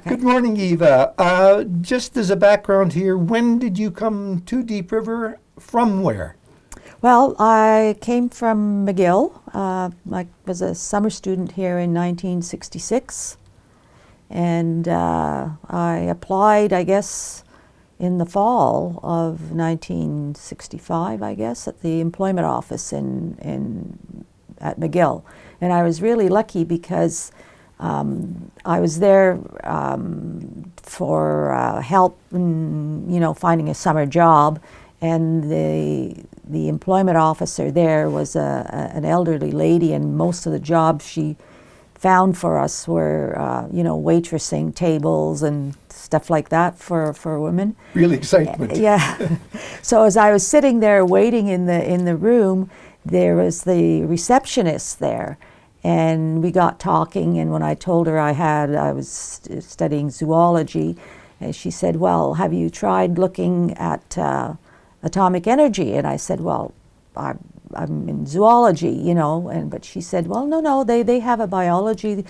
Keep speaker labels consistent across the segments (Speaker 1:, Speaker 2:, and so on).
Speaker 1: Good morning, Eva. Just as a background here, when did you come to Deep River? From where?
Speaker 2: Well, I came from McGill. I was a summer student here in 1966, and I applied, I guess, in the fall of 1965, I guess, at the employment office at McGill. And I was really lucky because I was there for help in, finding a summer job, and the employment officer there was an elderly lady, and most of the jobs she found for us were, waitressing tables and stuff like that for women.
Speaker 1: Real excitement.
Speaker 2: Yeah. So as I was sitting there waiting in the room, there was the receptionist there. And we got talking, and when I told her I was studying zoology, she said, "Well, have you tried looking at atomic energy?" And I said, "Well, I'm in zoology, but she said, "Well, no, they have a biology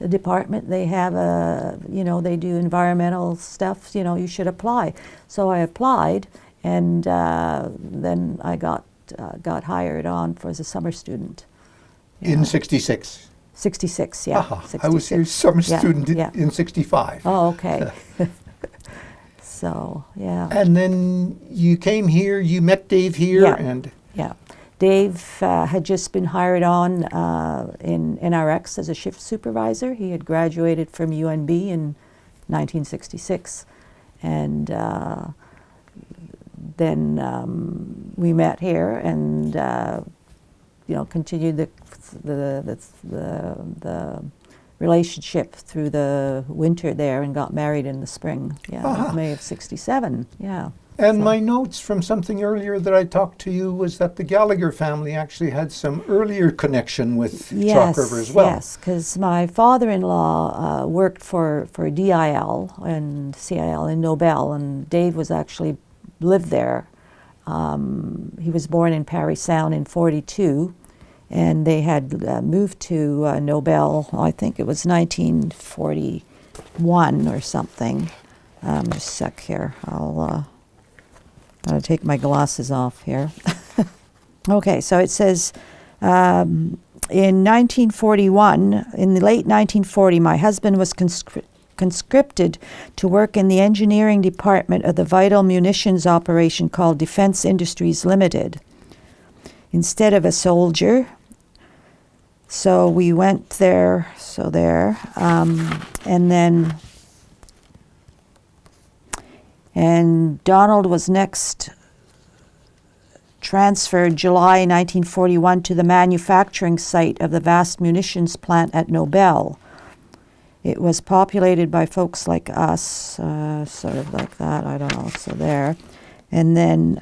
Speaker 2: department. They have they do environmental stuff. You should apply." So I applied, and then I got hired on as a summer student.
Speaker 1: In 66?
Speaker 2: 66, yeah. 66.
Speaker 1: I was your summer student in 65.
Speaker 2: Oh, okay. So, yeah.
Speaker 1: And then you came here, you met Dave here,
Speaker 2: Yeah. Dave had just been hired on in NRX as a shift supervisor. He had graduated from UNB in 1966. And then we met here and continued the relationship through the winter there, and got married in the spring. Yeah, May of '67. Yeah.
Speaker 1: And my notes from something earlier that I talked to you was that the Gallagher family actually had some earlier connection with Chalk River as well.
Speaker 2: Yes, because my father-in-law worked for DIL and CIL in Nobel, and Dave was actually lived there. He was born in Parry Sound in '42. And they had moved to Nobel, I think it was 1941 or something. Just a sec here. I'll take my glasses off here. Okay, so it says, in 1941, in the late 1940, my husband was conscripted to work in the engineering department of the vital munitions operation called Defense Industries Limited, instead of a soldier. So we went there, and Donald was next transferred July 1941 to the manufacturing site of the vast munitions plant at Nobel. It was populated by folks like us, sort of like that, I don't know, so there. And then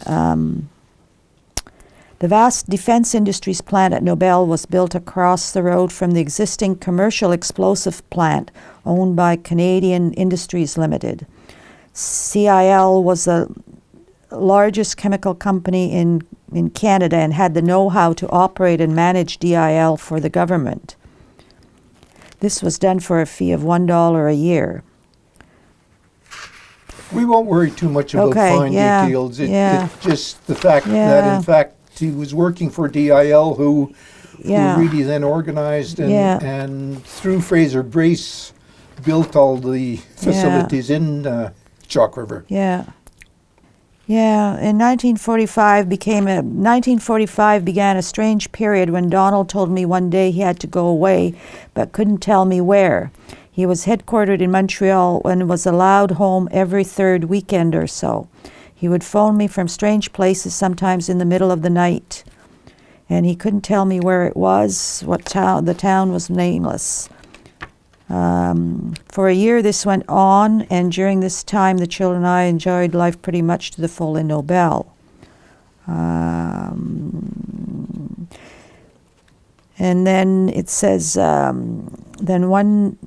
Speaker 2: the vast defense industries plant at Nobel was built across the road from the existing commercial explosive plant owned by Canadian Industries Limited. CIL was the largest chemical company in Canada and had the know-how to operate and manage DIL for the government. This was done for a fee of $1 a year.
Speaker 1: We won't worry too much about fine details. It's just the fact that, in fact, he was working for DIL, who really then organized and through Fraser Brace built all the facilities in Chalk River.
Speaker 2: Yeah. In 1945 began a strange period when Donald told me one day he had to go away, but couldn't tell me where. He was headquartered in Montreal and was allowed home every third weekend or so. He would phone me from strange places, sometimes in the middle of the night, and he couldn't tell me where it was, what town. The town was nameless. For a year this went on, and during this time the children and I enjoyed life pretty much to the full in Nobel. And then it says, then one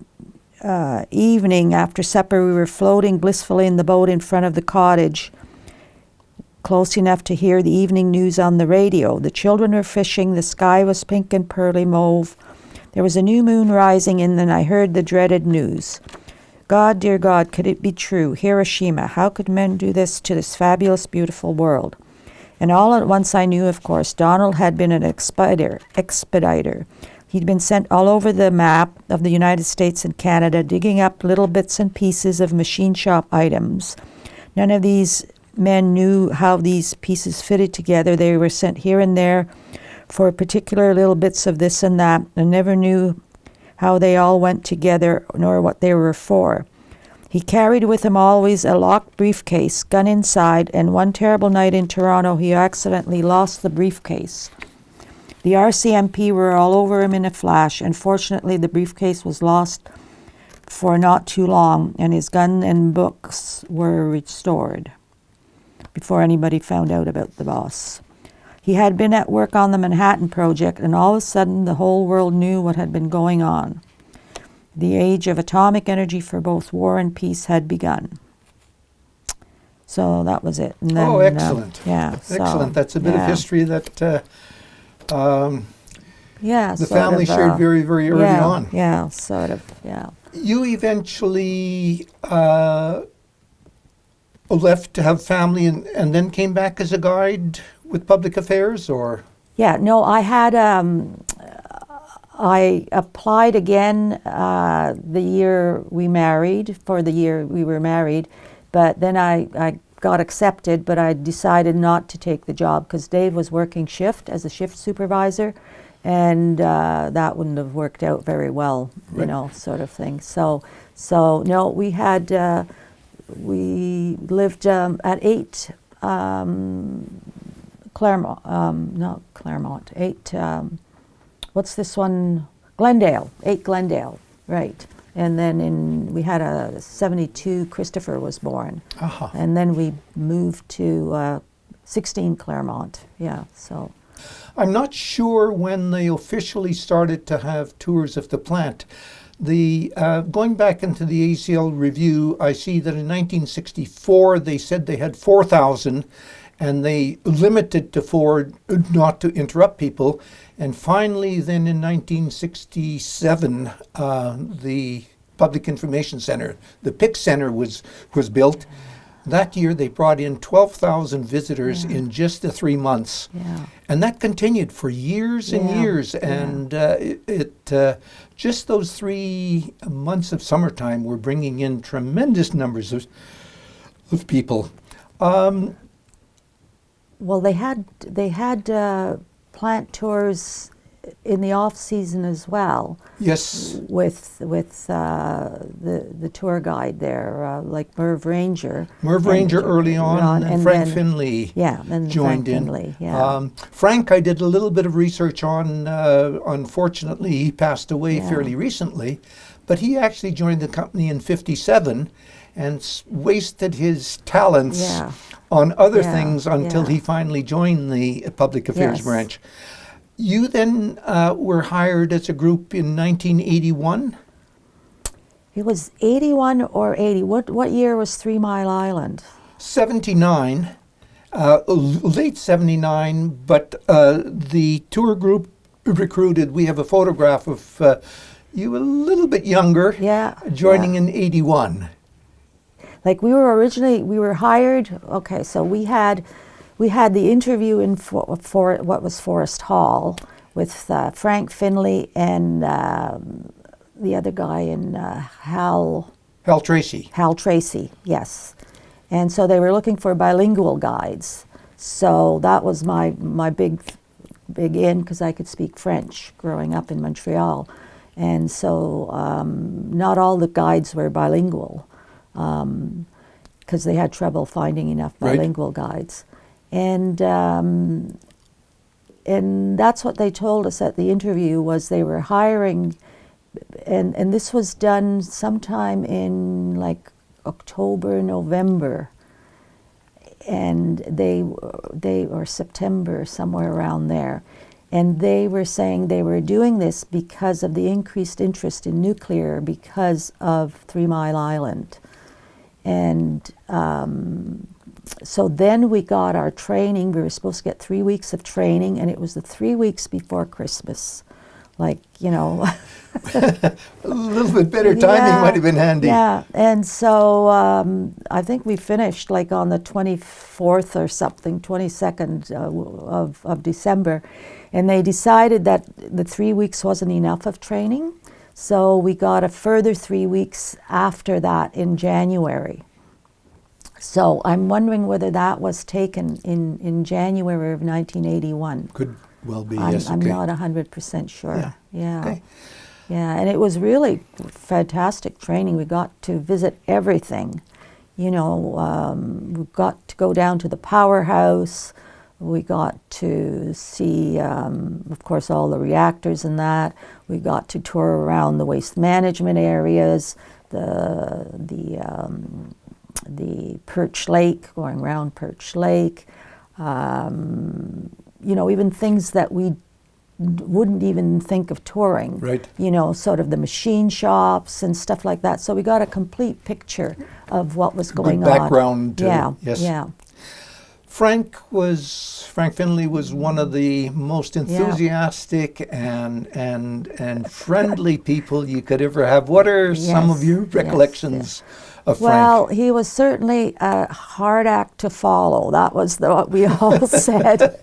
Speaker 2: evening after supper we were floating blissfully in the boat in front of the cottage, close enough to hear the evening news on the radio. The children were fishing, the sky was pink and pearly mauve. There was a new moon rising, and then I heard the dreaded news. God, dear God, could it be true? Hiroshima, how could men do this to this fabulous, beautiful world? And all at once I knew, of course, Donald had been an expediter. He'd been sent all over the map of the United States and Canada, digging up little bits and pieces of machine shop items. None of these men knew how these pieces fitted together. They were sent here and there for particular little bits of this and that, and never knew how they all went together, nor what they were for. He carried with him always a locked briefcase, gun inside, and one terrible night in Toronto he accidentally lost the briefcase. The RCMP were all over him in a flash, and fortunately the briefcase was lost for not too long, and his gun and books were restored before anybody found out about the boss. He had been at work on the Manhattan Project, and all of a sudden the whole world knew what had been going on. The age of atomic energy for both war and peace had begun. So that was it. And then,
Speaker 1: excellent.
Speaker 2: Excellent.
Speaker 1: That's a bit of history that the family
Speaker 2: of,
Speaker 1: shared very, very early on.
Speaker 2: Yeah, sort of, yeah.
Speaker 1: You eventually left to have family and then came back as a guide with public affairs, or?
Speaker 2: Yeah, no, I had, I applied again the year we married, for the year we were married, but then I got accepted, but I decided not to take the job because Dave was working shift as a shift supervisor, and that wouldn't have worked out very well, you know, sort of thing. So no, we had, we lived at 8 Claremont, not Claremont, 8, what's this one? Glendale, 8 Glendale, right. And then we had a 72, Christopher was born. Uh-huh. And then we moved to 16 Claremont, yeah, so.
Speaker 1: I'm not sure when they officially started to have tours of the plant. Going back into the ACL review, I see that in 1964 they said they had 4,000, and they limited to 4 not to interrupt people. And finally, then in 1967, the Public Information Center, the PIC Center, was built. That year, they brought in 12,000 visitors in just the 3 months. Yeah. And that continued for years and years. And just those 3 months of summertime were bringing in tremendous numbers of people.
Speaker 2: Well, they had plant tours in the off season as well.
Speaker 1: Yes.
Speaker 2: With the tour guide there, like Merv Ranger.
Speaker 1: Merv Ranger early on, and Frank Finley joined in. Finley, Frank, I did a little bit of research on. Unfortunately, he passed away fairly recently, but he actually joined the company in '57 and wasted his talents on other things until he finally joined the public affairs branch. You then were hired as a group in 1981?
Speaker 2: It was 81 or 80. What year was 3 Mile Island?
Speaker 1: 79, late 79, but the tour group recruited, we have a photograph of you a little bit younger, joining in 81.
Speaker 2: Like we were hired, okay, so we had the interview in for what was Forest Hall with Frank Finley and the other guy in Hal
Speaker 1: Tracy.
Speaker 2: Hal Tracy, yes. And so they were looking for bilingual guides. So that was my big in, because I could speak French growing up in Montreal. And so not all the guides were bilingual, because they had trouble finding enough bilingual guides. And that's what they told us at the interview, was they were hiring, and this was done sometime in like October, November, and or September, somewhere around there. And they were saying they were doing this because of the increased interest in nuclear because of 3 Mile Island. And so then we got our training. We were supposed to get 3 weeks of training, and it was the 3 weeks before Christmas like, you know.
Speaker 1: A little bit better timing might have been handy.
Speaker 2: Yeah, and so I think we finished like on the 24th or something, 22nd of December, and they decided that the 3 weeks wasn't enough of training, so we got a further 3 weeks after that in January. So I'm wondering whether that was taken in January of 1981.
Speaker 1: Could well be, yes.
Speaker 2: I'm not 100% sure. Yeah.
Speaker 1: Okay.
Speaker 2: Yeah, and it was really fantastic training. We got to visit everything. You know, we got to go down to the powerhouse. We got to see, of course, all the reactors and that. We got to tour around the waste management areas, the Perch Lake, going around Perch Lake. You know, even things that we wouldn't even think of touring.
Speaker 1: Right.
Speaker 2: You know, sort of the machine shops and stuff like that. So we got a complete picture of what was going
Speaker 1: Good background.
Speaker 2: on. Yeah.
Speaker 1: Yes.
Speaker 2: Yeah.
Speaker 1: Frank Finley was one of the most enthusiastic and friendly people you could ever have. What are some of your recollections of Frank?
Speaker 2: Well, he was certainly a hard act to follow. That was what we all said,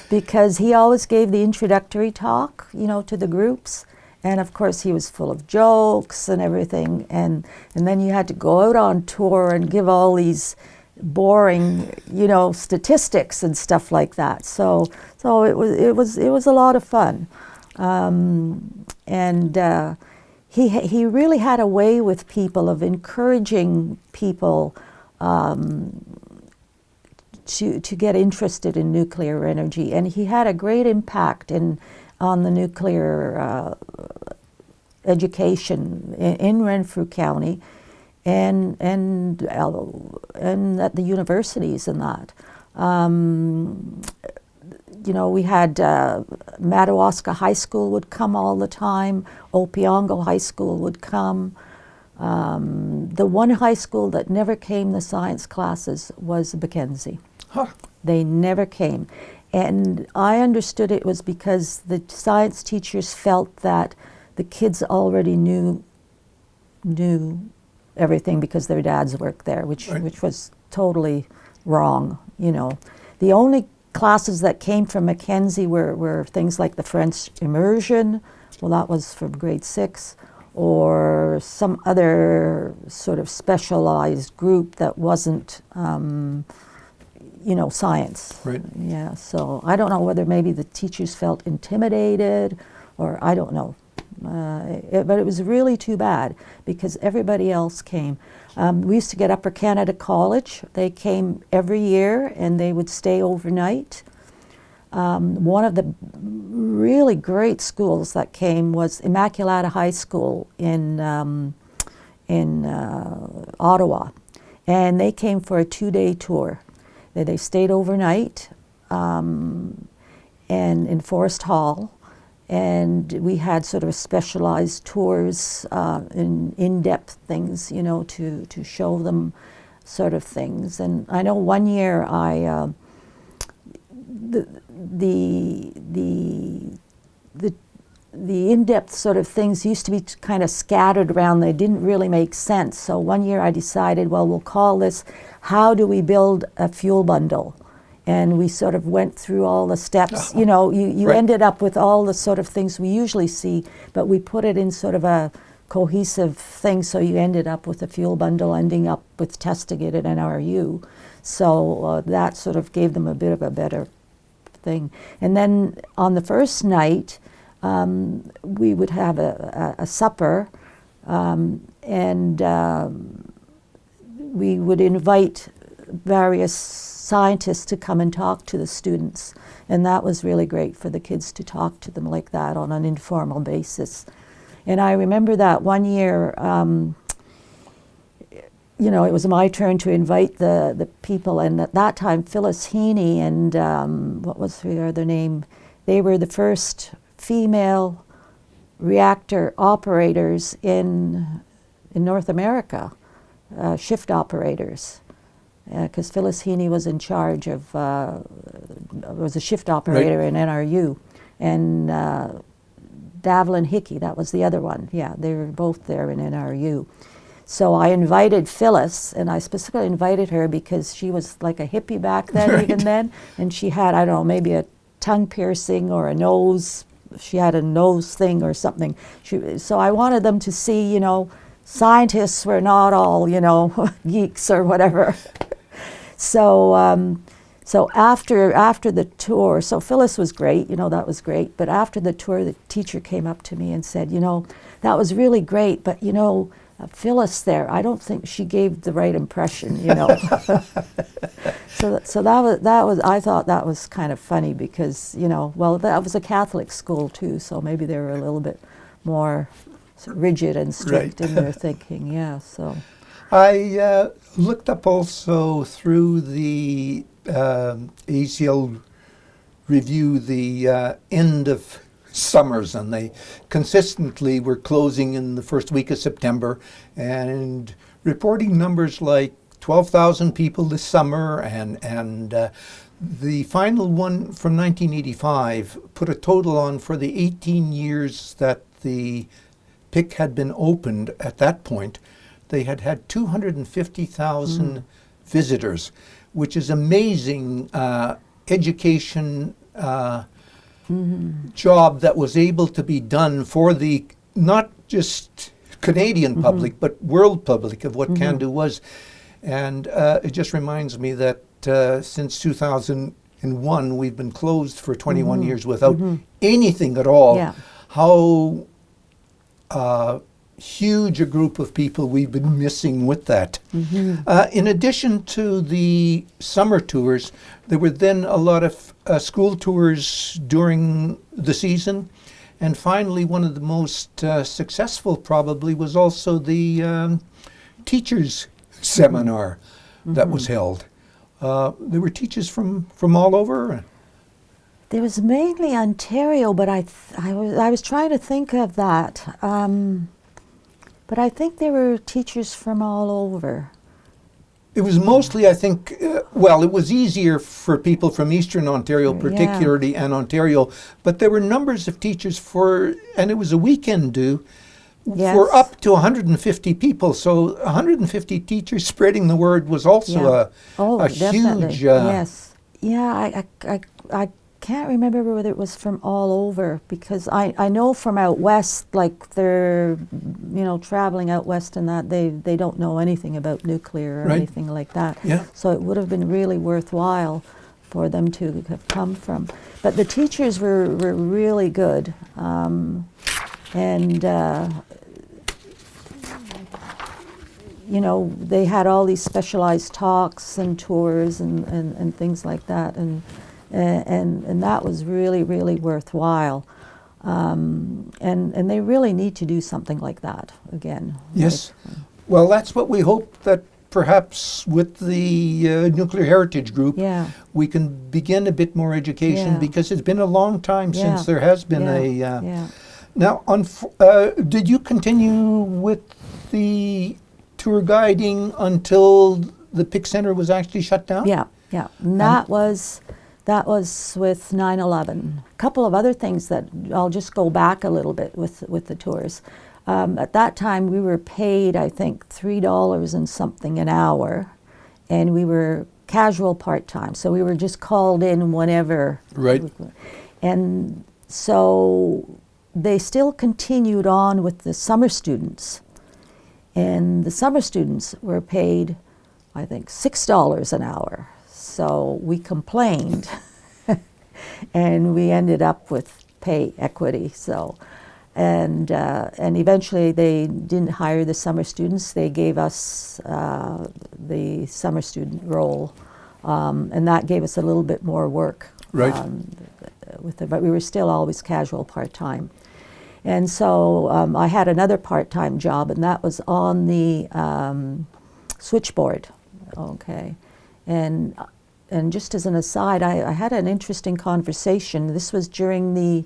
Speaker 2: because he always gave the introductory talk, you know, to the groups. And of course, he was full of jokes and everything. And then you had to go out on tour and give all these boring, you know, statistics and stuff like that. So it was a lot of fun. He really had a way with people of encouraging people to get interested in nuclear energy, and he had a great impact on the nuclear education in Renfrew County, and at the universities and that. You know, we had Madawaska High School would come all the time. Opiongo High School would come. The one high school that never came to science classes was Mackenzie.
Speaker 1: Huh.
Speaker 2: They never came. And I understood it was because the science teachers felt that the kids already knew everything because their dads worked there, which was totally wrong, you know. The only classes that came from Mackenzie were things like the French immersion, well, that was from grade 6, or some other sort of specialized group that wasn't, you know, science.
Speaker 1: Right.
Speaker 2: Yeah, so I don't know whether maybe the teachers felt intimidated, or I don't know. But it was really too bad because everybody else came. We used to get Upper Canada College. They came every year and they would stay overnight. One of the really great schools that came was Immaculata High School in Ottawa, and they came for a 2-day tour. They stayed overnight and in Forest Hall. And we had sort of specialized tours, in-depth things, you know, to show them sort of things. And I know one year the in-depth sort of things used to be kind of scattered around. They didn't really make sense. So one year I decided, well, we'll call this, How Do We Build a Fuel Bundle? And we sort of went through all the steps. You know, you ended up with all the sort of things we usually see, but we put it in sort of a cohesive thing, so you ended up with a fuel bundle ending up with testing it at NRU. So that sort of gave them a bit of a better thing. And then on the first night, we would have a supper, and we would invite various scientists to come and talk to the students, and that was really great for the kids to talk to them like that on an informal basis. And I remember that one year, you know, it was my turn to invite the people, and at that time Phyllis Heaney and what was her other name, they were the first female reactor operators in North America, shift operators. Because Phyllis Heaney was in charge of, was a shift operator in NRU, and Davlin Hickey, that was the other one. Yeah, they were both there in NRU. So I invited Phyllis, and I specifically invited her because she was like a hippie back then,
Speaker 1: Right.
Speaker 2: even then, and she had, I don't know, maybe a tongue piercing or a nose. She had a nose thing or something. So I wanted them to see, you know, scientists were not all, you know, geeks or whatever. So so after the tour, so Phyllis was great, you know, that was great. But after the tour, the teacher came up to me and said, you know, that was really great, but you know, Phyllis there, I don't think she gave the right impression, you know. So that was I thought that was kind of funny because, you know, well, that was a Catholic school too, so maybe they were a little bit more rigid and strict
Speaker 1: Right.
Speaker 2: in their thinking. Yeah. So
Speaker 1: I looked up also through the ACL review the end of summers, and they consistently were closing in the first week of September and reporting numbers like 12,000 people this summer, and the final one from 1985 put a total on for the 18 years that the PIC had been opened. At that point, they had had 250,000 visitors, which is amazing education job that was able to be done for the not just Canadian public but world public of what Can-Do was. And it just reminds me that since 2001 we've been closed for 21 years without anything at all.
Speaker 2: Yeah.
Speaker 1: How huge a group of people we've been missing with that. In addition to the summer tours, there were then a lot of school tours during the season. And finally, one of the most successful probably was also the teachers' seminar that was held. There were teachers from all over.
Speaker 2: there was mainly Ontario, but I was trying to think of that. But I think there were teachers from all over.
Speaker 1: It was mostly, I think, well, it was easier for people from Eastern Ontario, particularly, and Ontario, but there were numbers of teachers and it was a weekend due, for up to 150 people. So 150 teachers spreading the word was also a huge...
Speaker 2: yes. Yeah, I can't remember whether it was from all over, because I know from out west, like they're, traveling out west and that, they don't know anything about nuclear or anything like that.
Speaker 1: Yeah.
Speaker 2: So it would have been really worthwhile for them to have come from. But the teachers were really good. They had all these specialized talks and tours and things like that. And that was really, really worthwhile. And they really need to do something like that again.
Speaker 1: Yes. Well, that's what we hope, that perhaps with the Nuclear Heritage Group, we can begin a bit more education, because it's been a long time since there has been Now, did you continue with the tour guiding until the PIC Center was actually shut down?
Speaker 2: Yeah. And that was with 9/11. A couple of other things that I'll just go back a little bit with the tours. At that time, we were paid, I think, $3 and something an hour, and we were casual part-time, so we were just called in whenever.
Speaker 1: Right.
Speaker 2: And so they still continued on with the summer students, and the summer students were paid, I think, $6 an hour. So we complained, and we ended up with pay equity. So, and eventually they didn't hire the summer students. They gave us the summer student role, and that gave us a little bit more work.
Speaker 1: Right.
Speaker 2: But we were still always casual part-time. And so I had another part-time job, and that was on the switchboard. Okay. And just as an aside, I had an interesting conversation. This was during the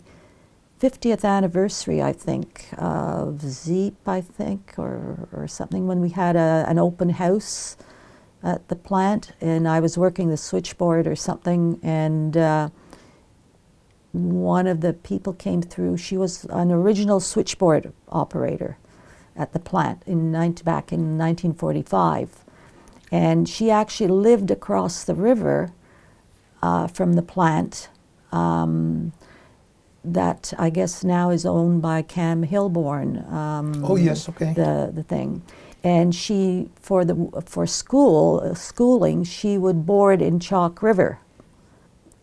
Speaker 2: 50th anniversary, I think, of ZEEP, I think, or something, when we had an open house at the plant, and I was working the switchboard or something, and one of the people came through. She was an original switchboard operator at the plant back in 1945. And she actually lived across the river from the plant that I guess now is owned by Cam Hilborn.
Speaker 1: Oh yes, okay.
Speaker 2: The thing. And she, for schooling, she would board in Chalk River.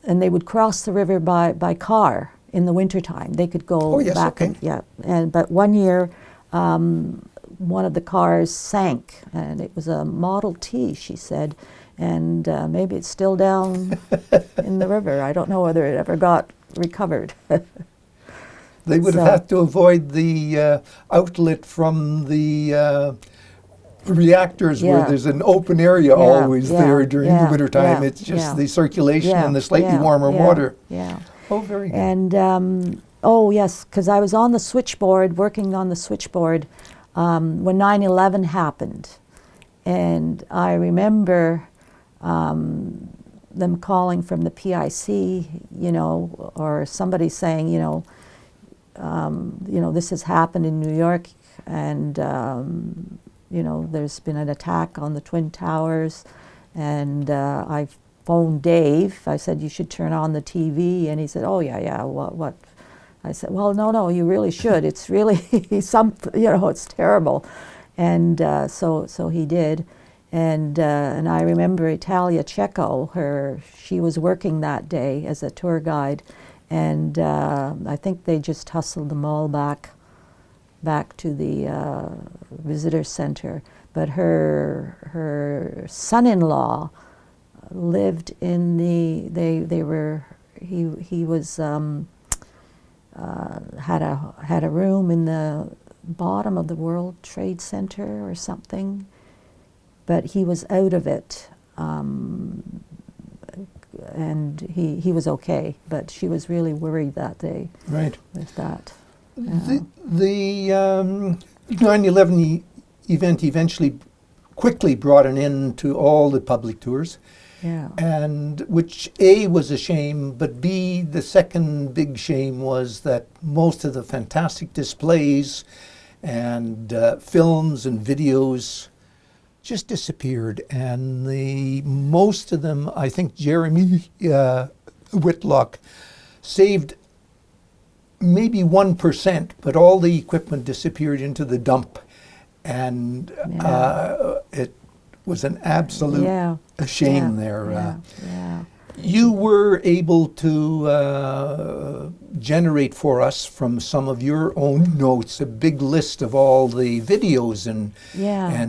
Speaker 2: And they would cross the river by car in the wintertime. They could go back.
Speaker 1: Okay.
Speaker 2: But one year, one of the cars sank, and it was a Model T, she said, and maybe it's still down in the river. I don't know whether it ever got recovered.
Speaker 1: They would have had to avoid the outlet from the reactors where there's an open area always there during the wintertime. It's just the circulation and the slightly warmer water.
Speaker 2: Yeah.
Speaker 1: Oh, very good.
Speaker 2: And, oh yes, because I was on the switchboard, working on the switchboard when 9/11 happened. And I remember them calling from the PIC, you know, or somebody saying, you know, this has happened in New York, and you know, there's been an attack on the Twin Towers, and I phoned Dave. I said, you should turn on the TV, and he said, oh yeah, what? I said, well, no, you really should. It's really it's terrible, and so he did. And I remember Italia Cecco, she was working that day as a tour guide, and I think they just hustled them all back to the visitor center. But her son-in-law lived in he was had a room in the bottom of the World Trade Center or something. But he was out of it, and he was okay. But she was really worried that day.
Speaker 1: Right.
Speaker 2: With that.
Speaker 1: The 9/11 event eventually quickly brought an end to all the public tours.
Speaker 2: Yeah.
Speaker 1: And which A, was a shame, but B, the second big shame was that most of the fantastic displays and films and videos just disappeared, and most of them, I think Jeremy Whitlock saved maybe 1%, but all the equipment disappeared into the dump, and it was an absolute shame there. You were able to generate for us from some of your own notes a big list of all the videos and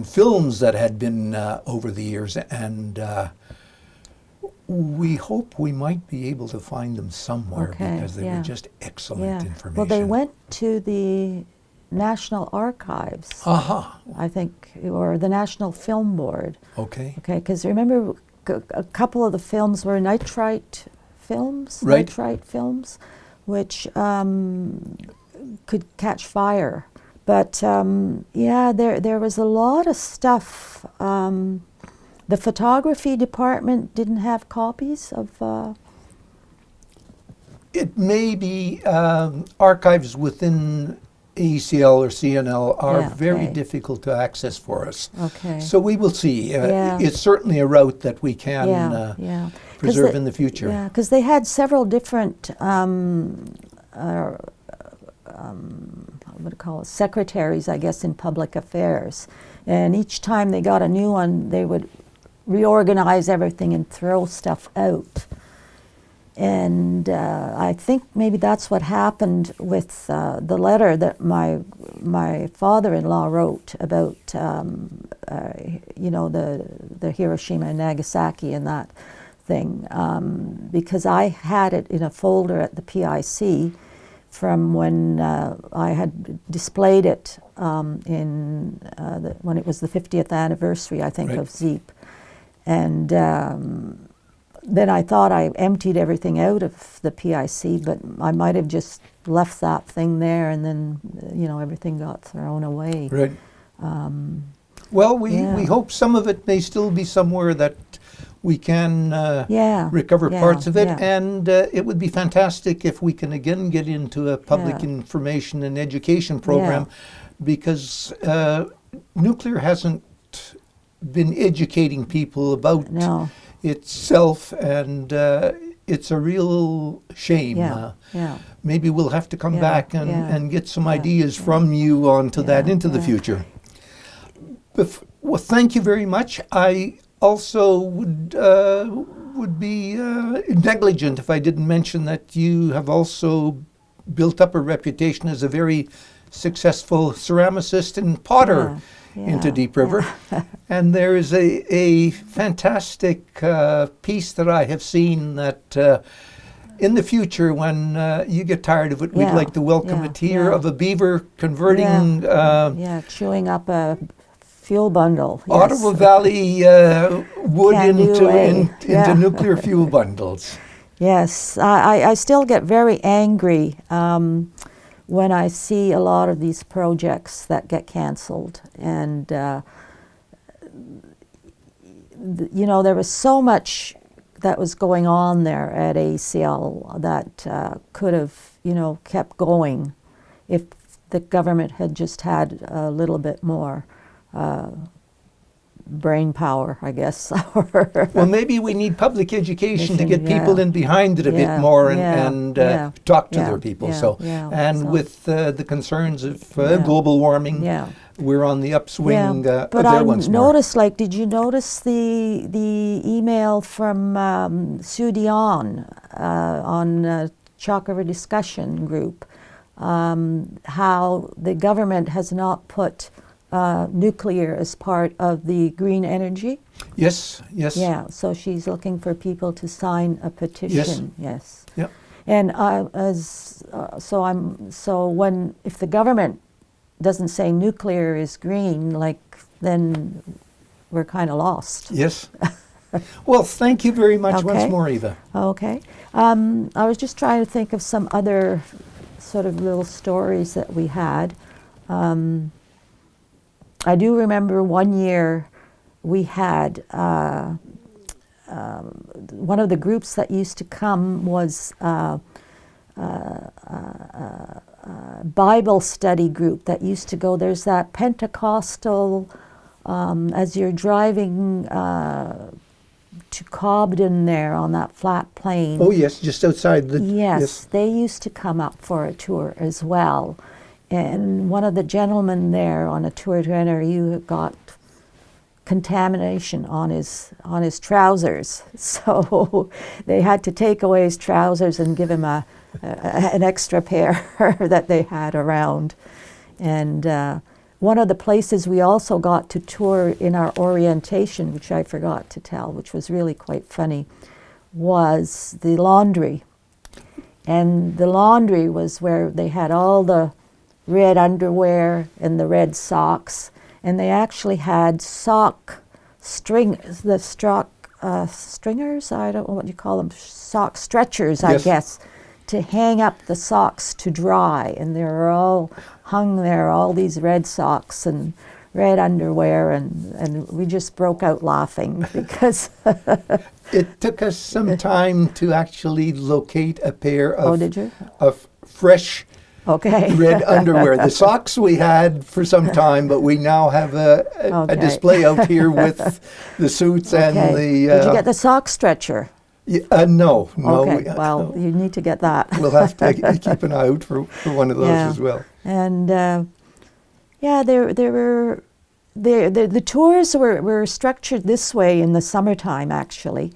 Speaker 1: films that had been over the years, and we hope we might be able to find them somewhere because they were just excellent information.
Speaker 2: Well, they went to the National Archives, I think, or the National Film Board.
Speaker 1: Okay,
Speaker 2: because remember, a couple of the films were nitrite films, which could catch fire. But there was a lot of stuff. The photography department didn't have copies of.
Speaker 1: It may be archives within ACL or CNL are very difficult to access for us. So we will see. It's certainly a route that we can preserve in the future.
Speaker 2: Yeah, because they had several different secretaries, I guess, in public affairs. And each time they got a new one, they would reorganize everything and throw stuff out. And I think maybe that's what happened with the letter that my father-in-law wrote about, the Hiroshima and Nagasaki and that thing, because I had it in a folder at the PIC from when I had displayed it when it was the 50th anniversary, I think, of ZEEP. And then I thought I emptied everything out of the PIC, but I might have just left that thing there, and then everything got thrown away.
Speaker 1: Right. Well, we hope some of it may still be somewhere that we can recover parts of it.
Speaker 2: Yeah.
Speaker 1: And it would be fantastic if we can again get into a public information and education program, because nuclear hasn't been educating people about itself, and it's a real shame. Maybe we'll have to come back and get some ideas from you onto that into the future. Well, thank you very much. I also would be negligent if I didn't mention that you have also built up a reputation as a very successful ceramicist and potter into Deep River. And there is a fantastic piece that I have seen that in the future, when you get tired of it, we'd like to welcome it here, of a beaver converting...
Speaker 2: chewing up a fuel bundle.
Speaker 1: Ottawa Valley wood into nuclear fuel bundles.
Speaker 2: Yes, I still get very angry when I see a lot of these projects that get canceled. And, you know, there was so much that was going on there at ACL that could have, you know, kept going if the government had just had a little bit more brain power, I guess.
Speaker 1: Well, maybe we need public education to get people in behind it a bit more and talk to their people. With the concerns of global warming, we're on the upswing
Speaker 2: but
Speaker 1: there
Speaker 2: I
Speaker 1: once more.
Speaker 2: noticed, like, did you notice the email from Sue Dion on Chalk River Discussion Group, how the government has not put nuclear as part of the green energy?
Speaker 1: Yes.
Speaker 2: Yeah, so she's looking for people to sign a petition. Yes.
Speaker 1: Yeah.
Speaker 2: And if the government doesn't say nuclear is green, like, then we're kind of lost.
Speaker 1: Yes. Well, thank you very much once more, Eva.
Speaker 2: Okay. I was just trying to think of some other sort of little stories that we had. I do remember one year we had one of the groups that used to come was Bible study group that used to go. There's that Pentecostal, as you're driving to Cobden there on that flat plain.
Speaker 1: Oh yes, just outside the...
Speaker 2: Yes, they used to come up for a tour as well. And one of the gentlemen there on a tour to NRU got contamination on his trousers. So they had to take away his trousers and give him an extra pair that they had around. And one of the places we also got to tour in our orientation, which I forgot to tell, which was really quite funny, was the laundry. And the laundry was where they had all the red underwear and the red socks, and they actually had sock stringers, stringers, I don't know what you call them, sock stretchers, I guess, to hang up the socks to dry, and they were all hung there, all these red socks and red underwear, and we just broke out laughing because...
Speaker 1: It took us some time to actually locate a pair of fresh red underwear. The socks we had for some time, but we now have a display out here with the suits and the...
Speaker 2: Did you get the sock stretcher?
Speaker 1: No.
Speaker 2: Okay, well, you need to get that.
Speaker 1: We'll have to keep an eye out for one of those as well.
Speaker 2: And the tours were structured this way in the summertime, actually.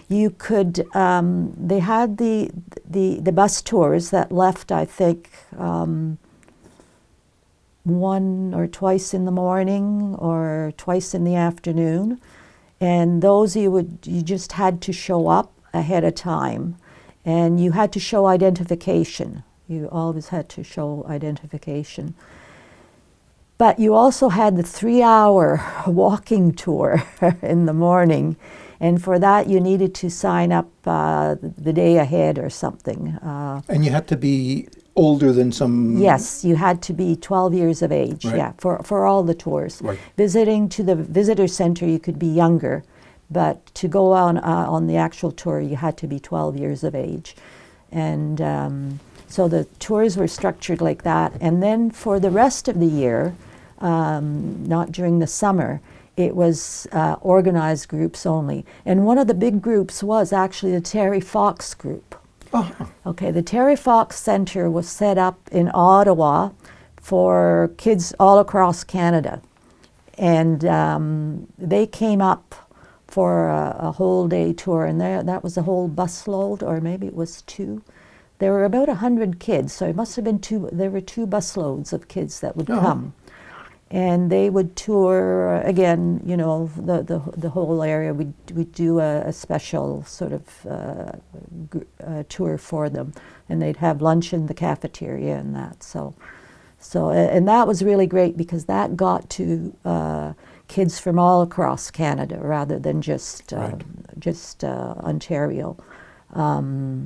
Speaker 2: You could, they had the bus tours that left, I think, one or twice in the morning or twice in the afternoon. And those you just had to show up ahead of time. And you had to show identification. You always had to show identification. But you also had the 3-hour walking tour in the morning. And for that, you needed to sign up the day ahead or something.
Speaker 1: And you had to be older than some...
Speaker 2: Yes, you had to be 12 years of age, for all the tours. Right. Visiting to the visitor center, you could be younger. but to go on the actual tour, you had to be 12 years of age. And so the tours were structured like that. And then for the rest of the year, not during the summer, it was organized groups only. And one of the big groups was actually the Terry Fox group.
Speaker 1: Uh-huh.
Speaker 2: Okay, the Terry Fox Center was set up in Ottawa for kids all across Canada. And they came up for a whole day tour, and that was a whole busload, or maybe it was two. There were about 100 kids, so it must have been there were two busloads of kids that would come. And they would tour, again, you know, the whole area. We'd do a special sort of tour for them, and they'd have lunch in the cafeteria and that. So and that was really great because that got to kids from all across Canada rather than just Ontario. Yeah,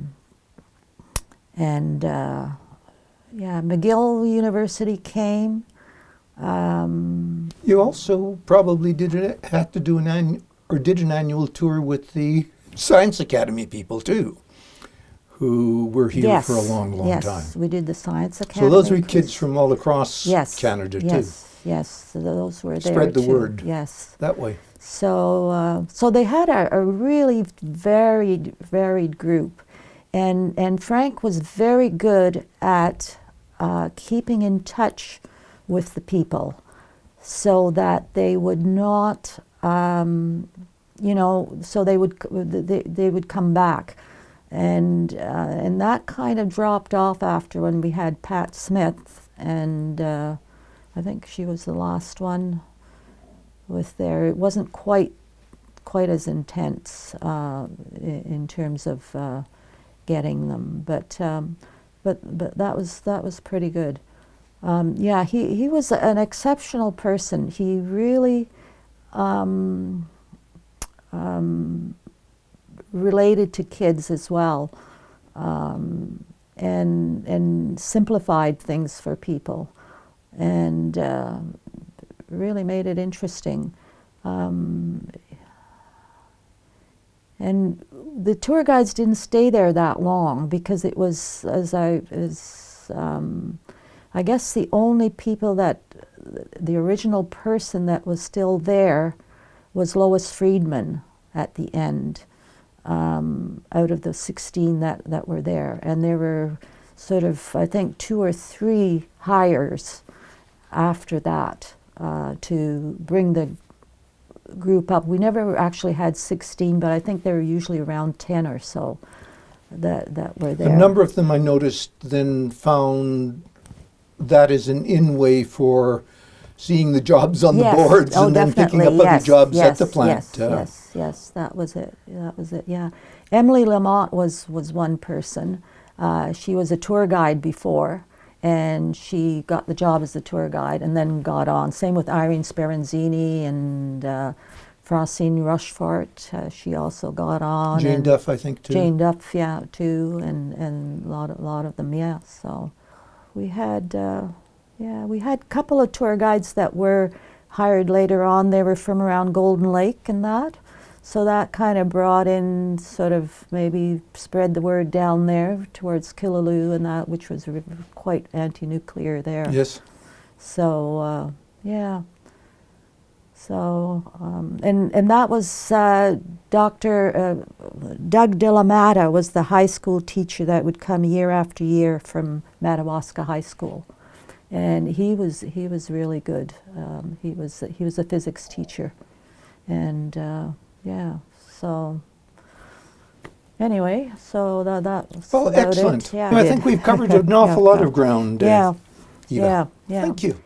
Speaker 2: McGill University came.
Speaker 1: You also probably did an annual tour with the Science Academy people too, who were here for a long time.
Speaker 2: Yes, we did the Science Academy.
Speaker 1: So those were kids from all across Canada too.
Speaker 2: Yes, so those were there
Speaker 1: Spread the
Speaker 2: too.
Speaker 1: word.
Speaker 2: Yes,
Speaker 1: that way.
Speaker 2: So they had a really varied group, and Frank was very good at keeping in touch with the people, so that they would not, you know, so they would come back, and that kind of dropped off after when we had Pat Smith, and I think she was the last one with there. It wasn't quite as intense in terms of getting them, but that was pretty good. Yeah, he was an exceptional person. He really related to kids as well, and simplified things for people, and really made it interesting. And the tour guides didn't stay there that long because it was, I guess the only people the original person that was still there was Lois Friedman at the end, out of the 16 that were there. And there were sort of, I think, 2 or 3 hires after that to bring the group up. We never actually had 16, but I think there were usually around 10 or so that were there.
Speaker 1: A number of them I noticed then found that is an in-way for seeing the jobs on the boards and then picking up other jobs at the plant.
Speaker 2: Yes, that was it. Yeah. Emily Lamont was one person. She was a tour guide before, and she got the job as a tour guide and then got on. Same with Irene Speranzini and Francine Rochefort. She also got on.
Speaker 1: Jane Duff, I think, too.
Speaker 2: Jane Duff, yeah, too, and a lot of them, yeah. So we had a couple of tour guides that were hired later on. They were from around Golden Lake and that. So that kind of brought in, sort of maybe spread the word down there towards Killaloe and that, which was quite anti-nuclear there.
Speaker 1: Yes.
Speaker 2: So, yeah. So, and that was Dr. Doug De La Matta was the high school teacher that would come year after year from Madawaska High School. And he was really good. He was a physics teacher. And, yeah, so anyway, so that was
Speaker 1: well,
Speaker 2: about
Speaker 1: excellent.
Speaker 2: It. Yeah,
Speaker 1: I think we've covered an awful lot of ground.
Speaker 2: Yeah.
Speaker 1: Eva. Thank you.